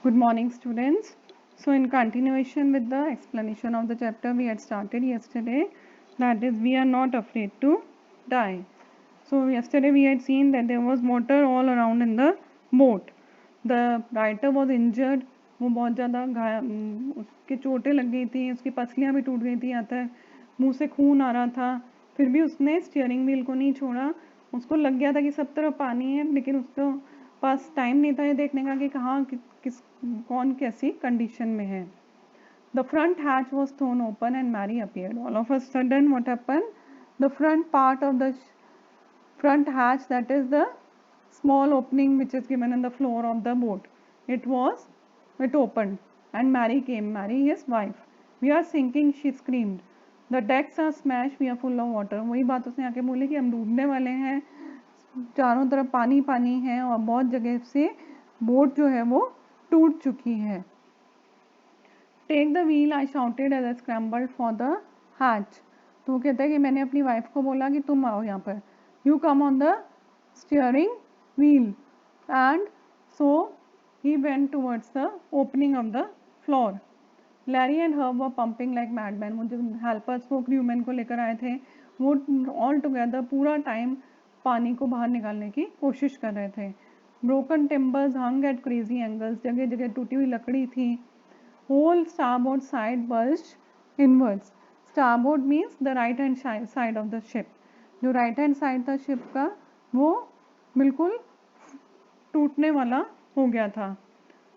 Good morning, students. So, in continuation with the explanation of the chapter we had started yesterday, that is, we are not afraid to die. So, yesterday we had seen that there was water all around in the boat. The writer was injured. वो बहुत ज़्यादा उसके चोटें लग गई थी, उसकी पसलियाँ भी टूट गई थी, यहाँ तक मुंह से खून आ रहा था. फिर भी उसने स्टीयरिंग व्हील को नहीं छोड़ा. उसको लग गया था कि सब तरफ पानी है, लेकिन उसको पास टाइम नहीं था ये देखने का कि कहाँ किस कौन कैसी कंडीशन में है. The front hatch was thrown open and Mary appeared. All of a sudden, what happened? The front part of the front hatch, that is the small opening which is given in the floor of the boat, it opened and Mary came. Mary, his wife. We are sinking, she screamed. The decks are smashed, we are full of water. वही बात उसने आके बोली कि हम डूबने वाले हैं, चारों तरफ पानी पानी है और बहुत जगह से बोट जो है वो टूट चुकी है. Take the wheel, I shouted as I scrambled for the hatch. तो वो कहता है कि मैंने अपनी वाइफ को बोला कि तुम आओ यहाँ पर. You come on the steering wheel and so he went towards the opening of the floor. Larry and Herb were pumping like madman. वो जो हेल्पर्स वो क्रूमैन को लेकर आए थे वो ऑल टुगेदर पूरा टाइम पानी को बाहर निकालने की कोशिश कर रहे थे. Broken timbers hung at crazy angles. जगह जगह टूटी हुई लकड़ी थी. Whole starboard side burst inwards. Starboard means the right hand side of the ship. जो राइट हैंड साइड था शिप का वो बिल्कुल टूटने वाला हो गया था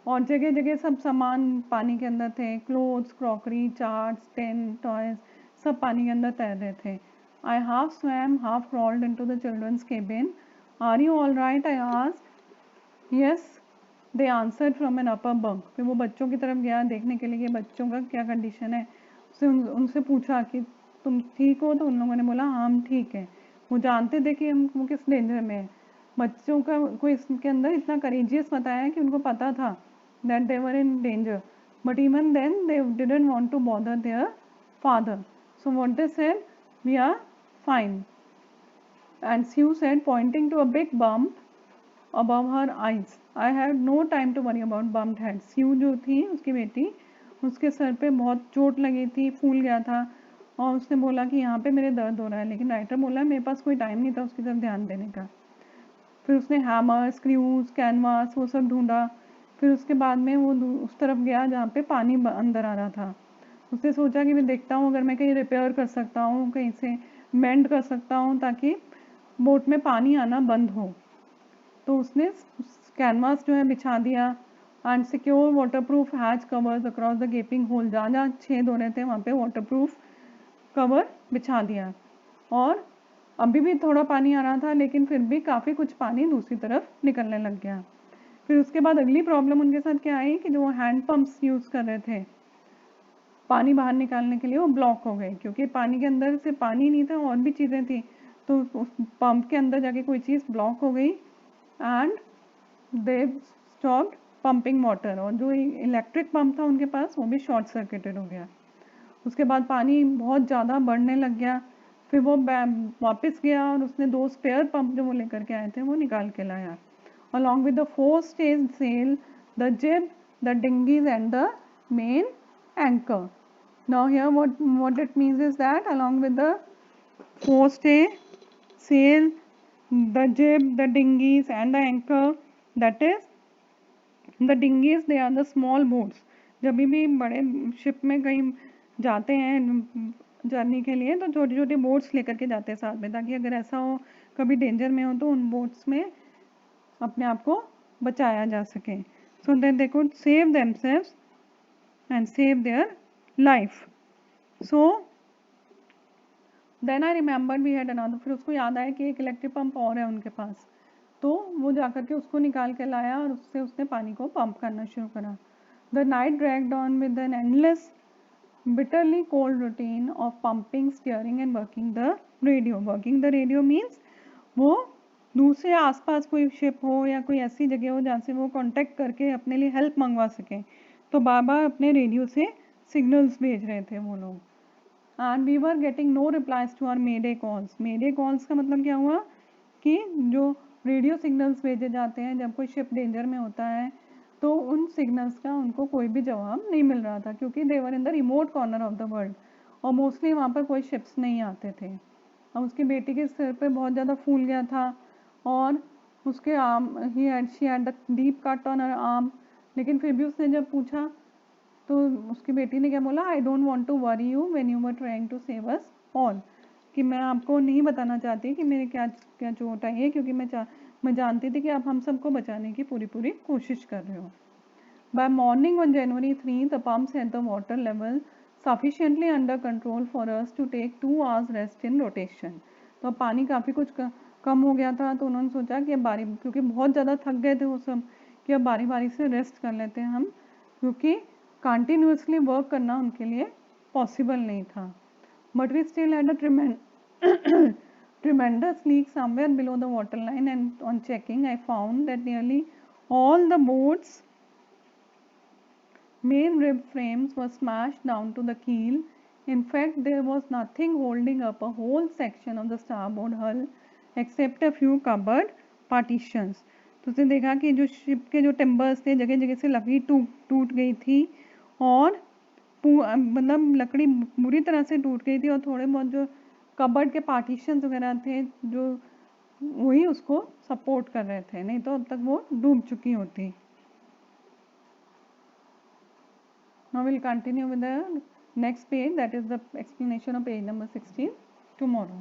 और जगह जगह सब सामान पानी के अंदर थे. Clothes, crockery, charts, ten, toys सब पानी के अंदर तैर रहे थे. I half swam half crawled into the children's cabin. Are you all right, I asked. Yes, they answered from an upper bunk. फिर वो बच्चों की तरफ गया देखने के लिए कि बच्चों का क्या कंडीशन है. उससे उनसे पूछा कि तुम ठीक हो, तो उन लोगों ने बोला हाँ हम ठीक है. वो जानते थे कि हम वो किस डेंजर में है. बच्चों का कोई इसके अंदर इतना करेजियस बताया कि उनको पता था that they were in danger, but even then they didn't want to bother their father. So what they said, we are fine. And Sue said, pointing to a big bump above her eyes, I had no time to worry about bumped head. Sue जो थी उसकी बेटी, उसके sir पे बहुत चोट लगी थी, फूल गया था और उसने बोला कि यहाँ पे मेरे दर्द हो रहा है. लेकिन राइटर बोला मेरे पास कोई टाइम नहीं था उसकी तरफ ध्यान देने का. फिर उसने हैमर, स्क्रूज, कैनवास वो सब ढूंढा. फिर उसके बाद में वो उस तरफ गया जहाँ पे पानी अंदर आ रहा था. उसने सोचा कि मैं देखता हूँ अगर मैं कहीं रिपेयर कर सकता हूँ, कहीं से मेंड कर सकता हूँ ताकि बोट में पानी आना बंद हो. तो उसने कैनवास जो है बिछा दिया. And secure waterproof hatch covers across the gaping hole. जहाँ जहाँ छेद हो रहे थे वहाँ पे वाटरप्रूफ कवर बिछा दिया. और अभी भी थोड़ा पानी आ रहा था लेकिन फिर भी काफ़ी कुछ पानी दूसरी तरफ निकलने लग गया. फिर उसके बाद अगली प्रॉब्लम उनके साथ क्या आई कि जो वो हैंड पंप्स यूज़ कर रहे थे पानी बाहर निकालने के लिए वो ब्लॉक हो गए, क्योंकि पानी के अंदर से पानी नहीं था और भी चीज़ें थी. तो उस पंप के अंदर जाके कोई चीज़ ब्लॉक हो गई and they stopped pumping water. और जो इलेक्ट्रिक पंप था उनके पास वो भी शॉर्ट सर्किटेड हो गया. उसके बाद पानी बहुत ज़्यादा बढ़ने लग गया. फिर वो वापस गया और उसने 2 स्पेयर पंप जो वो लेकर के आए थे वो निकाल के लाया. Along with the forestay sail, the jib, the dinghies and the main anchor. Now here what it means is that along with the forestay sail, the jib, the dinghies and the anchor, that is the dinghies, they are the small boats. जब भी बड़े ship में कहीं जाते हैं journey के लिए तो छोटी छोटी बोट्स लेकर के जाते हैं साथ में, ताकि अगर ऐसा हो कभी डेंजर में हो तो उन बोट्स में अपने आप को बचाया जा सके. So that they could save themselves and save their life. So then I remembered we had another. फिर उसको याद आया कि एक इलेक्ट्रिक पंप और है उनके पास. तो वो जाकर के उसको निकाल के लाया और उससे उसने पानी को पंप करना शुरू करा. The night dragged on with an endless bitterly cold routine of pumping, steering and working the radio. Working the radio means वो दूसरे आसपास कोई शिप हो या कोई ऐसी जगह हो जहाँ से वो कांटेक्ट करके अपने लिए हेल्प मंगवा सकें, तो बार बार अपने रेडियो से सिग्नल्स भेज रहे थे वो लोग. And we were getting no replies to our mayday calls. Mayday calls का मतलब क्या हुआ कि जो रेडियो सिग्नल्स भेजे जाते हैं जब कोई शिप डेंजर में होता है तो उन सिग्नल्स का उनको कोई भी जवाब नहीं मिल रहा था, क्योंकि they were in the remote corner of the world, और मोस्टली वहाँ पर कोई शिप्स नहीं आते थे। और उसकी बेटी के सिर पे बहुत ज़्यादा फूल गया था, और उसके arm she had the deep cut on her arm. लेकिन फिर भी उसने जब पूछा तो उसकी बेटी ने क्या बोला, I don't want to worry you when you were trying to save us all, कि मैं आपको नहीं बताना चाहती कि मेरे क्या क्या चोट आई है, क्योंकि मैं जानती थी कि आप हम सबको बचाने की पूरी पूरी कोशिश कर रहे हो। By morning on January 3, the pumps had the water level sufficiently under control for us to take 2 hours rest in rotation. तो पानी काफ़ी कुछ कम हो गया था, तो उन्होंने सोचा कि अब बारी, क्योंकि बहुत ज़्यादा थक गए थे वो सब, कि अब बारी बारी से रेस्ट कर लेते हैं हम, क्योंकि कंटिन्यूसली वर्क करना उनके लिए पॉसिबल नहीं था। But we still had a tremendous leak somewhere below the water line, and on checking I found that nearly all the boats main rib frames were smashed down to the keel. In fact, there was nothing holding up a whole section of the starboard hull except a few cupboard partitions. तो उसने देखा कि जो ship के जो timbers थे जगह जगह से लकड़ी टूट गई थी, और मतलब लकड़ी बुरी तरह से टूट गई थी, और थोड़े बहुत जो कबर्ड के पार्टीशंस वगैरह थे जो वही उसको सपोर्ट कर रहे थे, नहीं तो अब तक वो डूब चुकी होती। Now we'll continue with the next page, that is the explanation of page number 16 tomorrow.